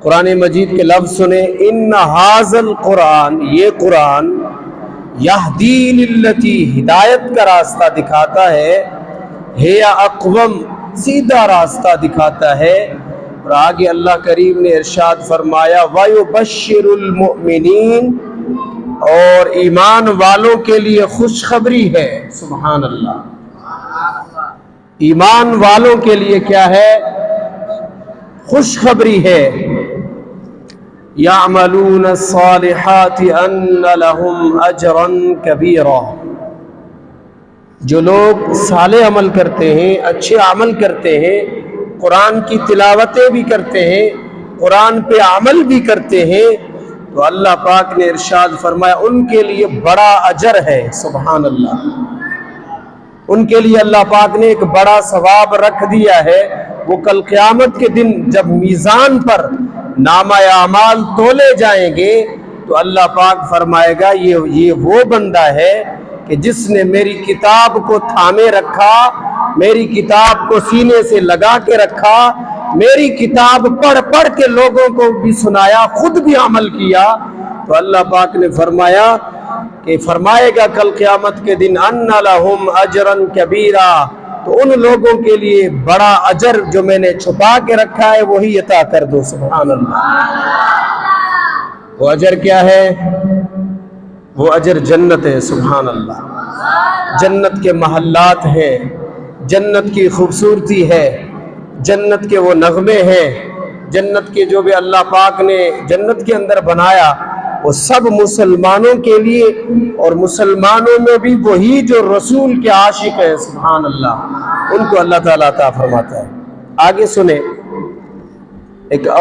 قرآن مجید کے لفظ سنیں، ان ھذل قرآن، یہ قرآن یہدی للتی، ہدایت کا راستہ دکھاتا ہے، ہے اقوم، سیدھا راستہ دکھاتا ہے۔ اور آگے اللہ کریم نے ارشاد فرمایا وَيُبَشِّرُ الْمُؤْمِنِينَ، اور ایمان والوں کے لیے خوشخبری ہے۔ سبحان اللہ، ایمان والوں کے لیے کیا ہے؟ خوشخبری ہے۔ یعملون الصالحات ان لهم اجرا کبیرا، جو لوگ صالح عمل کرتے ہیں، اچھے عمل کرتے ہیں، قرآن کی تلاوتیں بھی کرتے ہیں، قرآن پہ عمل بھی کرتے ہیں، تو اللہ پاک نے ارشاد فرمایا ان کے لیے بڑا اجر ہے۔ سبحان اللہ، ان کے لیے اللہ پاک نے ایک بڑا ثواب رکھ دیا ہے۔ وہ کل قیامت کے دن جب میزان پر نامہ اعمال تولے جائیں گے تو اللہ پاک فرمائے گا یہ وہ بندہ ہے کہ جس نے میری کتاب کو تھامے رکھا، میری کتاب کو سینے سے لگا کے رکھا، میری کتاب پڑھ پڑھ کے لوگوں کو بھی سنایا، خود بھی عمل کیا۔ تو اللہ پاک نے فرمایا کہ فرمائے گا کل قیامت کے دن ان لہم اجرا کبیرا، تو ان لوگوں کے لیے بڑا اجر جو میں نے چھپا کے رکھا ہے وہی عطا کر دو۔ سبحان اللہ، وہ اجر کیا ہے؟ وہ اجر جنت ہے۔ سبحان اللہ، جنت کے محلات ہیں، جنت کی خوبصورتی ہے، جنت کے وہ نغمے ہیں، جنت کے جو بھی اللہ پاک نے جنت کے اندر بنایا وہ سب مسلمانوں کے لیے، اور مسلمانوں میں بھی وہی جو رسول کے عاشق ہیں، سبحان اللہ، ان کو اللہ تعالیٰ عطا فرماتا ہے۔ آگے سنیں، ایک اور